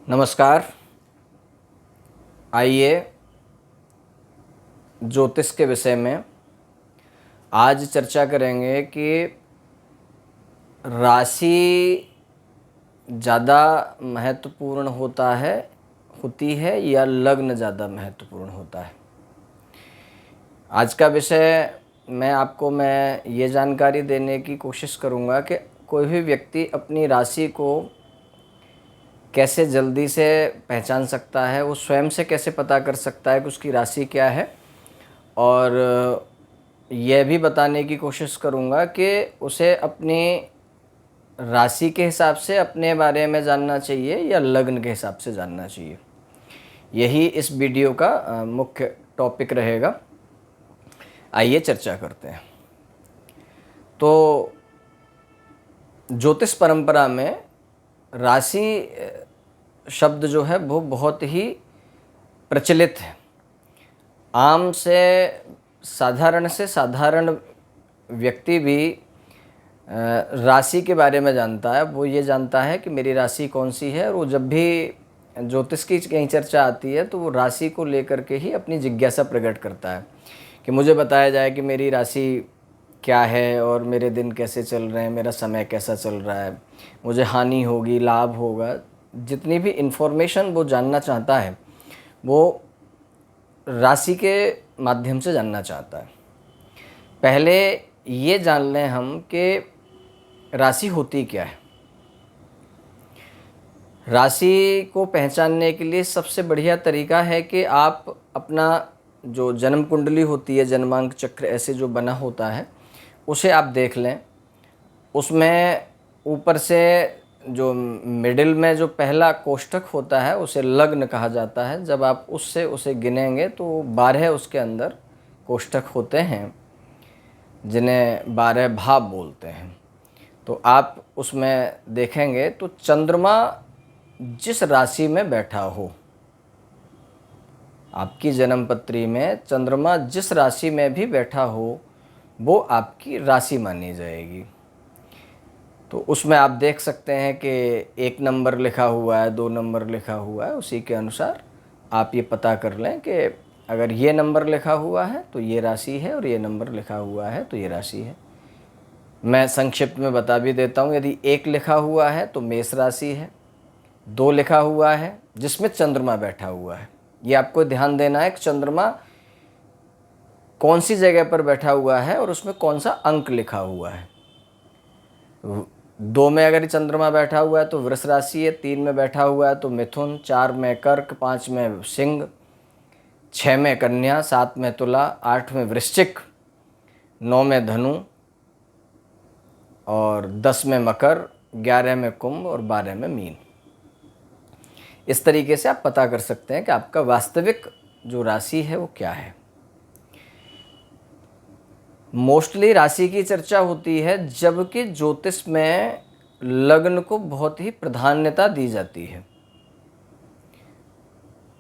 नमस्कार। आइए ज्योतिष के विषय में आज चर्चा करेंगे कि राशि ज़्यादा महत्वपूर्ण होती है या लग्न ज़्यादा महत्वपूर्ण होता है। आज का विषय मैं ये जानकारी देने की कोशिश करूँगा कि कोई भी व्यक्ति अपनी राशि को कैसे जल्दी से पहचान सकता है, वो स्वयं से कैसे पता कर सकता है कि उसकी राशि क्या है, और यह भी बताने की कोशिश करूँगा कि उसे अपनी राशि के हिसाब से अपने बारे में जानना चाहिए या लग्न के हिसाब से जानना चाहिए। यही इस वीडियो का मुख्य टॉपिक रहेगा। आइए चर्चा करते हैं। तो ज्योतिष परंपरा में राशि शब्द जो है वो बहुत ही प्रचलित है। आम से साधारण व्यक्ति भी राशि के बारे में जानता है। वो ये जानता है कि मेरी राशि कौन सी है, और वो जब भी ज्योतिष की कहीं चर्चा आती है तो वो राशि को लेकर के ही अपनी जिज्ञासा प्रकट करता है कि मुझे बताया जाए कि मेरी राशि क्या है और मेरे दिन कैसे चल रहे हैं, मेरा समय कैसा चल रहा है, मुझे हानि होगी, लाभ होगा। जितनी भी इन्फॉर्मेशन वो जानना चाहता है वो राशि के माध्यम से जानना चाहता है। पहले ये जान लें हम कि राशि होती क्या है। राशि को पहचानने के लिए सबसे बढ़िया तरीका है कि आप अपना जो जन्म कुंडली होती है, जन्मांक चक्र ऐसे जो बना होता है, उसे आप देख लें। उसमें ऊपर से जो मिडिल में जो पहला कोष्ठक होता है उसे लग्न कहा जाता है। जब आप उसे गिनेंगे तो 12 उसके अंदर कोष्ठक होते हैं जिन्हें 12 भाव बोलते हैं। तो आप उसमें देखेंगे तो चंद्रमा जिस राशि में बैठा हो, आपकी जन्मपत्री में चंद्रमा जिस राशि में भी बैठा हो वो आपकी राशि मानी जाएगी। तो उसमें आप देख सकते हैं कि 1 नंबर लिखा हुआ है, 2 नंबर लिखा हुआ है। उसी के अनुसार आप ये पता कर लें कि अगर ये नंबर लिखा हुआ है तो ये राशि है, और ये नंबर लिखा हुआ है तो ये राशि है। मैं संक्षिप्त में बता भी देता हूँ। यदि 1 लिखा हुआ है तो मेष राशि है, 2 लिखा हुआ है जिसमें चंद्रमा बैठा हुआ है। ये आपको ध्यान देना है कि चंद्रमा कौन सी जगह पर बैठा हुआ है और उसमें कौन सा अंक लिखा हुआ है। 2 में अगर चंद्रमा बैठा हुआ है तो वृष राशि है, 3 में बैठा हुआ है तो मिथुन, 4 में कर्क, 5 में सिंह, 6 में कन्या, 7 में तुला, 8 में वृश्चिक, 9 में धनु, और 10 में मकर, 11 में कुंभ और 12 में मीन। इस तरीके से आप पता कर सकते हैं कि आपका वास्तविक जो राशि है वो क्या है। मोस्टली राशि की चर्चा होती है जबकि ज्योतिष में लग्न को बहुत ही प्राधान्यता दी जाती है।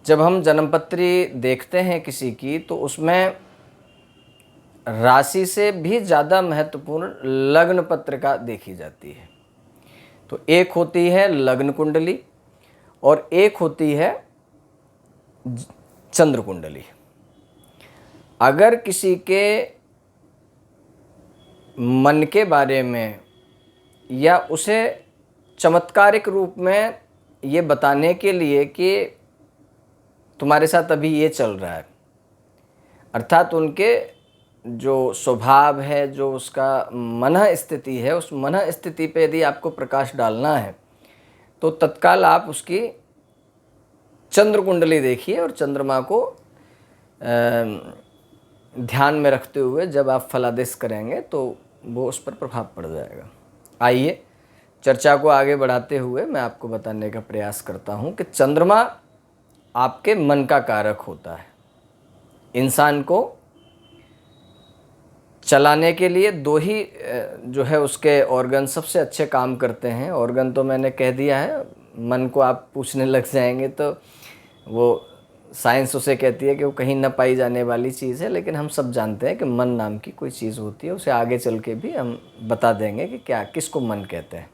जब हम जन्मपत्री देखते हैं किसी की तो उसमें राशि से भी ज़्यादा महत्वपूर्ण लग्न पत्रिका देखी जाती है। तो एक होती है लग्न कुंडली और एक होती है चंद्र कुंडली। अगर किसी के मन के बारे में या उसे चमत्कारिक रूप में ये बताने के लिए कि तुम्हारे साथ अभी ये चल रहा है, अर्थात उनके जो स्वभाव है, जो उसका मनः स्थिति है, उस मनः स्थिति पे यदि आपको प्रकाश डालना है तो तत्काल आप उसकी चंद्र कुंडली देखिए और चंद्रमा को ध्यान में रखते हुए जब आप फलादेश करेंगे तो वो उस पर प्रभाव पड़ जाएगा। आइए चर्चा को आगे बढ़ाते हुए मैं आपको बताने का प्रयास करता हूँ कि चंद्रमा आपके मन का कारक होता है। इंसान को चलाने के लिए 2 ही जो है उसके ऑर्गन सबसे अच्छे काम करते हैं। ऑर्गन तो मैंने कह दिया है, मन को आप पूछने लग जाएंगे तो वो साइंस उसे कहती है कि वो कहीं न पाई जाने वाली चीज़ है, लेकिन हम सब जानते हैं कि मन नाम की कोई चीज़ होती है। उसे आगे चल के भी हम बता देंगे कि क्या किसको मन कहते हैं।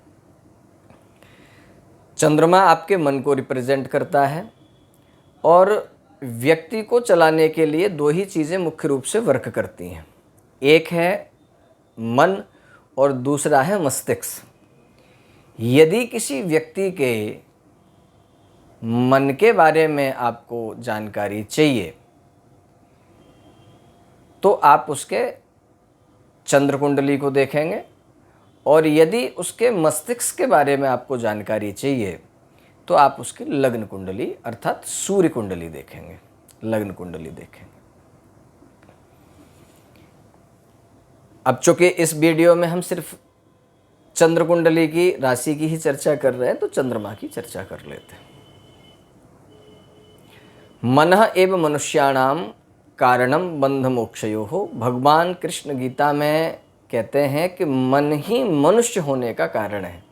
चंद्रमा आपके मन को रिप्रेजेंट करता है और व्यक्ति को चलाने के लिए दो ही चीज़ें मुख्य रूप से वर्क करती हैं, एक है मन और दूसरा है मस्तिष्क। यदि किसी व्यक्ति के मन के बारे में आपको जानकारी चाहिए तो आप उसके चंद्र कुंडली को देखेंगे, और यदि उसके मस्तिष्क के बारे में आपको जानकारी चाहिए तो आप उसकी लग्न कुंडली अर्थात सूर्य कुंडली देखेंगे, लग्न कुंडली देखेंगे। अब चूंकि इस वीडियो में हम सिर्फ चंद्र कुंडली की राशि की ही चर्चा कर रहे हैं तो चंद्रमा की चर्चा कर लेते हैं। मनः एव मनुष्याणाम कारणम बंध मोक्षयोः। भगवान कृष्ण गीता में कहते हैं कि मन ही मनुष्य होने का कारण है,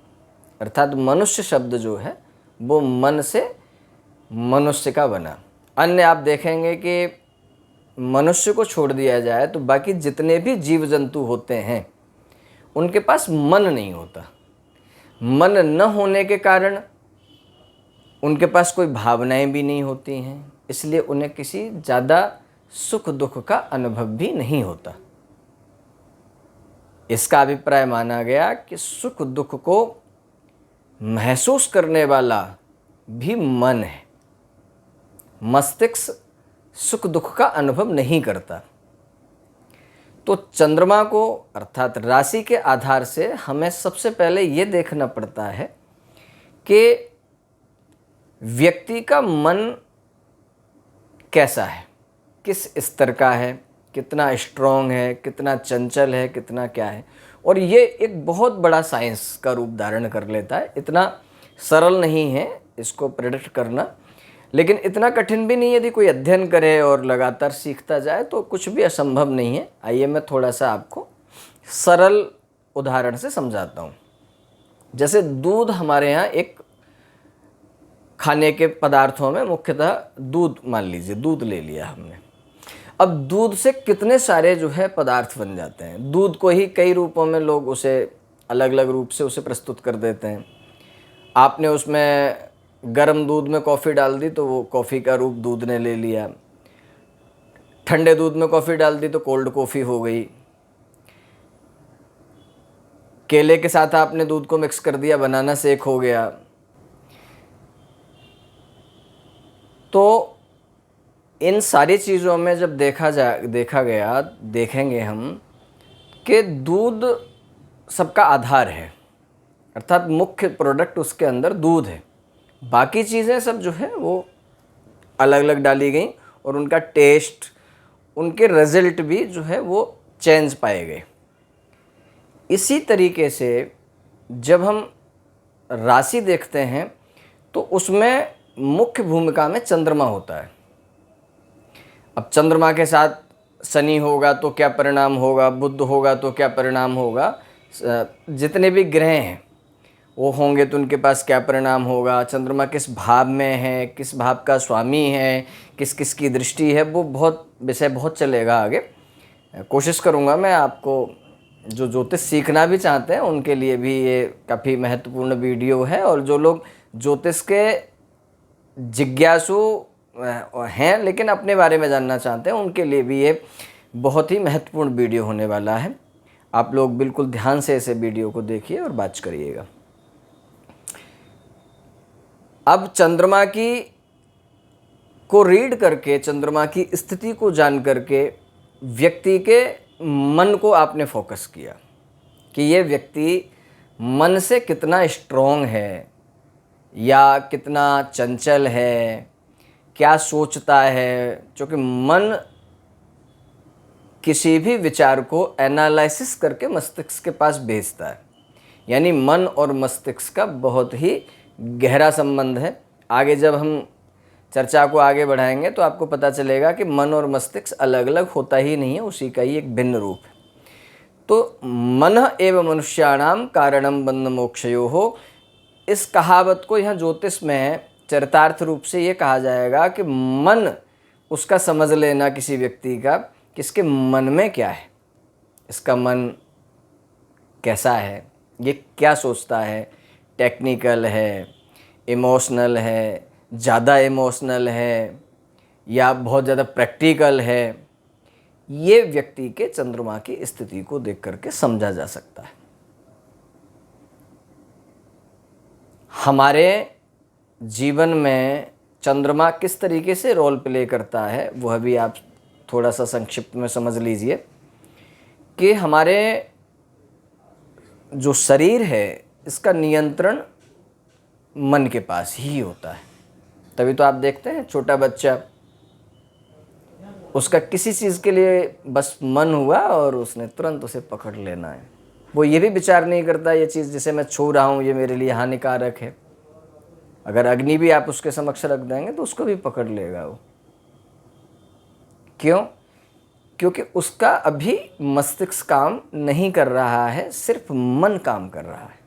अर्थात मनुष्य शब्द जो है वो मन से मनुष्य का बना। अन्य आप देखेंगे कि मनुष्य को छोड़ दिया जाए तो बाकी जितने भी जीव जंतु होते हैं उनके पास मन नहीं होता। मन न होने के कारण उनके पास कोई भावनाएं भी नहीं होती हैं, इसलिए उन्हें किसी ज़्यादा सुख दुख का अनुभव भी नहीं होता। इसका अभिप्राय माना गया कि सुख दुख को महसूस करने वाला भी मन है, मस्तिष्क सुख दुख का अनुभव नहीं करता। तो चंद्रमा को अर्थात राशि के आधार से हमें सबसे पहले ये देखना पड़ता है कि व्यक्ति का मन कैसा है, किस स्तर का है, कितना स्ट्रॉन्ग है, कितना चंचल है, कितना क्या है। और ये एक बहुत बड़ा साइंस का रूप धारण कर लेता है। इतना सरल नहीं है इसको प्रेडिक्ट करना, लेकिन इतना कठिन भी नहीं है। यदि कोई अध्ययन करे और लगातार सीखता जाए तो कुछ भी असंभव नहीं है। आइए मैं थोड़ा सा आपको सरल उदाहरण से समझाता हूँ। जैसे दूध हमारे यहाँ एक खाने के पदार्थों में मुख्यतः दूध, मान लीजिए दूध ले लिया हमने। अब दूध से कितने सारे जो है पदार्थ बन जाते हैं। दूध को ही कई रूपों में लोग उसे अलग अलग रूप से उसे प्रस्तुत कर देते हैं। आपने उसमें गर्म दूध में कॉफ़ी डाल दी तो वो कॉफ़ी का रूप दूध ने ले लिया। ठंडे दूध में कॉफ़ी डाल दी तो कोल्ड कॉफ़ी हो गई। केले के साथ आपने दूध को मिक्स कर दिया, बनाना शेक हो गया। तो इन सारी चीज़ों में जब देखा गया, देखेंगे हम कि दूध सबका आधार है, अर्थात मुख्य प्रोडक्ट उसके अंदर दूध है। बाकी चीज़ें सब जो है वो अलग अलग डाली गई और उनका टेस्ट, उनके रिजल्ट भी जो है वो चेंज पाए गए। इसी तरीके से जब हम राशि देखते हैं तो उसमें मुख्य भूमिका में चंद्रमा होता है। अब चंद्रमा के साथ शनि होगा तो क्या परिणाम होगा, बुध होगा तो क्या परिणाम होगा, जितने भी ग्रह हैं वो होंगे तो उनके पास क्या परिणाम होगा, चंद्रमा किस भाव में है, किस भाव का स्वामी है, किस किस की दृष्टि है, वो विषय बहुत चलेगा आगे। कोशिश करूँगा मैं आपको, जो ज्योतिष सीखना भी चाहते हैं उनके लिए भी ये काफ़ी महत्वपूर्ण वीडियो है, और जो लोग ज्योतिष के जिज्ञासु हैं लेकिन अपने बारे में जानना चाहते हैं उनके लिए भी ये बहुत ही महत्वपूर्ण वीडियो होने वाला है। आप लोग बिल्कुल ध्यान से इसे वीडियो को देखिए और बात करिएगा। अब चंद्रमा को रीड करके, चंद्रमा की स्थिति को जान करके व्यक्ति के मन को आपने फोकस किया कि ये व्यक्ति मन से कितना स्ट्रॉन्ग है या कितना चंचल है, क्या सोचता है। क्योंकि मन किसी भी विचार को एनालिसिस करके मस्तिष्क के पास भेजता है, यानी मन और मस्तिष्क का बहुत ही गहरा संबंध है। आगे जब हम चर्चा को आगे बढ़ाएंगे तो आपको पता चलेगा कि मन और मस्तिष्क अलग अलग होता ही नहीं है, उसी का ही एक भिन्न रूप है। तो मनः एव मनुष्याणाम कारणम बंध मोक्षयोः, इस कहावत को यहाँ ज्योतिष में चरितार्थ रूप से ये कहा जाएगा कि मन, उसका समझ लेना किसी व्यक्ति का कि इसके मन में क्या है, इसका मन कैसा है, ये क्या सोचता है, टेक्निकल है, इमोशनल है, ज़्यादा इमोशनल है या बहुत ज़्यादा प्रैक्टिकल है, ये व्यक्ति के चंद्रमा की स्थिति को देख करके समझा जा सकता है। हमारे जीवन में चंद्रमा किस तरीके से रोल प्ले करता है वह भी आप थोड़ा सा संक्षिप्त में समझ लीजिए कि हमारे जो शरीर है इसका नियंत्रण मन के पास ही होता है। तभी तो आप देखते हैं छोटा बच्चा, उसका किसी चीज़ के लिए बस मन हुआ और उसने तुरंत उसे पकड़ लेना है। वो ये भी विचार नहीं करता ये चीज़ जिसे मैं छू रहा हूँ ये मेरे लिए हानिकारक है। अगर अग्नि भी आप उसके समक्ष रख देंगे तो उसको भी पकड़ लेगा वो। क्यों? क्योंकि उसका अभी मस्तिष्क काम नहीं कर रहा है, सिर्फ मन काम कर रहा है।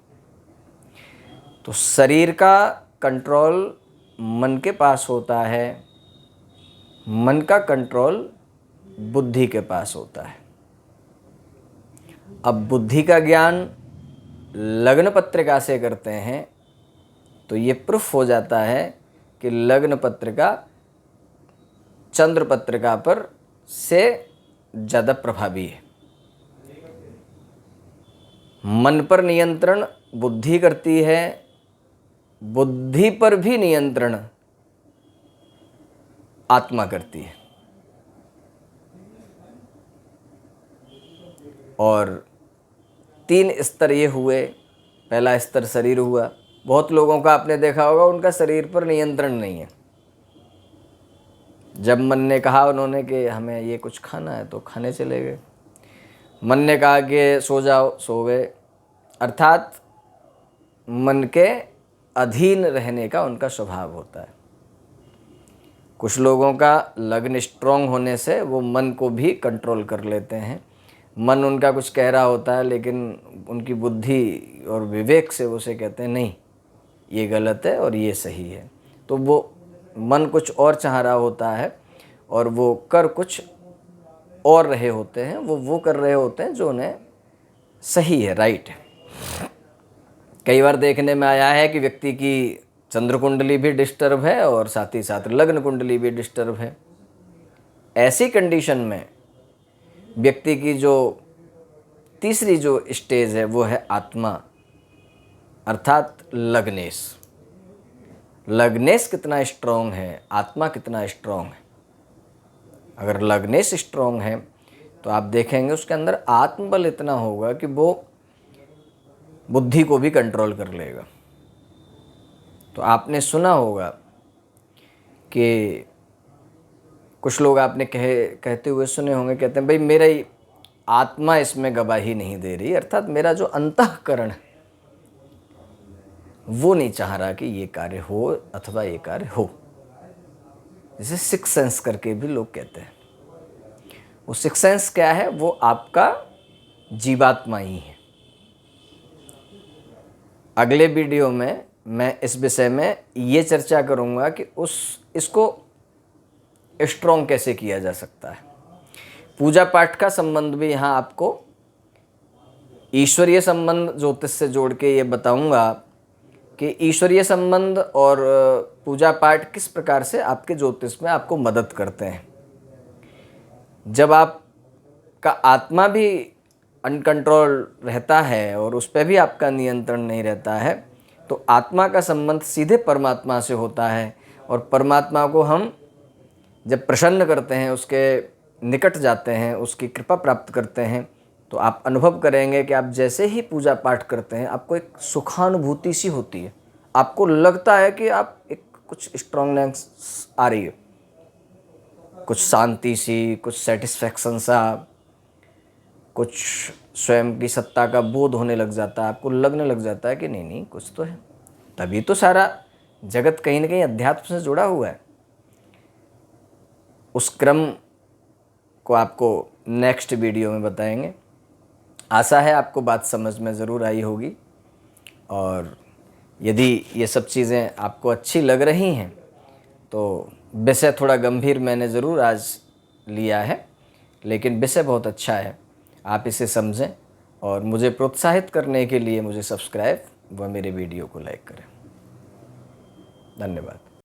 तो शरीर का कंट्रोल मन के पास होता है, मन का कंट्रोल बुद्धि के पास होता है। अब बुद्धि का ज्ञान लग्न पत्रिका से करते हैं तो ये प्रूफ हो जाता है कि लग्न पत्रिका चंद्र पत्रिका पर से ज़्यादा प्रभावी है। मन पर नियंत्रण बुद्धि करती है, बुद्धि पर भी नियंत्रण आत्मा करती है। और 3 स्तर ये हुए। पहला स्तर शरीर हुआ। बहुत लोगों का आपने देखा होगा उनका शरीर पर नियंत्रण नहीं है। जब मन ने कहा उन्होंने कि हमें ये कुछ खाना है तो खाने चले गए, मन ने कहा कि सो जाओ सो गए। अर्थात मन के अधीन रहने का उनका स्वभाव होता है। कुछ लोगों का लग्न स्ट्रॉन्ग होने से वो मन को भी कंट्रोल कर लेते हैं। मन उनका कुछ कह रहा होता है लेकिन उनकी बुद्धि और विवेक से उसे कहते हैं नहीं ये गलत है और ये सही है। तो वो मन कुछ और चाह रहा होता है और वो कर कुछ और रहे होते हैं। वो कर रहे होते हैं जो उन्हें सही है, राइट है। कई बार देखने में आया है कि व्यक्ति की चंद्र कुंडली भी डिस्टर्ब है और साथ ही साथ लग्न कुंडली भी डिस्टर्ब है। ऐसी कंडीशन में व्यक्ति की जो तीसरी जो स्टेज है वो है आत्मा, अर्थात लग्नेश। लग्नेश कितना स्ट्रॉन्ग है, आत्मा कितना स्ट्रॉन्ग है। अगर लग्नेश स्ट्रॉन्ग है तो आप देखेंगे उसके अंदर आत्मबल इतना होगा कि वो बुद्धि को भी कंट्रोल कर लेगा। तो आपने सुना होगा कि कुछ लोग आपने कहते हुए सुने होंगे, कहते हैं भाई मेरी आत्मा इसमें गवाही नहीं दे रही, अर्थात मेरा जो अंतःकरण है वो नहीं चाह रहा कि ये कार्य हो अथवा ये कार्य हो। जिसे सिक्स सेंस करके भी लोग कहते हैं। वो सिक्स सेंस क्या है? वो आपका जीवात्मा ही है। अगले वीडियो में मैं इस विषय में ये चर्चा करूँगा कि इसको स्ट्रॉन्ग कैसे किया जा सकता है। पूजा पाठ का संबंध भी यहाँ आपको ईश्वरीय संबंध ज्योतिष से जोड़ के ये बताऊँगा कि ईश्वरीय संबंध और पूजा पाठ किस प्रकार से आपके ज्योतिष में आपको मदद करते हैं। जब आपका आत्मा भी अनकंट्रोल रहता है और उस पर भी आपका नियंत्रण नहीं रहता है तो आत्मा का संबंध सीधे परमात्मा से होता है। और परमात्मा को हम जब प्रसन्न करते हैं, उसके निकट जाते हैं, उसकी कृपा प्राप्त करते हैं, तो आप अनुभव करेंगे कि आप जैसे ही पूजा पाठ करते हैं आपको एक सुखानुभूति सी होती है। आपको लगता है कि आप एक कुछ स्ट्रॉन्गनेस आ रही है, कुछ शांति सी, कुछ सेटिस्फैक्शन सा, कुछ स्वयं की सत्ता का बोध होने लग जाता है। आपको लगने लग जाता है कि नहीं कुछ तो है। तभी तो सारा जगत कहीं ना कहीं अध्यात्म से जुड़ा हुआ है। उस क्रम को आपको नेक्स्ट वीडियो में बताएंगे। आशा है आपको बात समझ में ज़रूर आई होगी। और यदि ये सब चीज़ें आपको अच्छी लग रही हैं तो विषय थोड़ा गंभीर मैंने ज़रूर आज लिया है, लेकिन विषय बहुत अच्छा है। आप इसे समझें और मुझे प्रोत्साहित करने के लिए मुझे सब्सक्राइब व मेरे वीडियो को लाइक करें। धन्यवाद।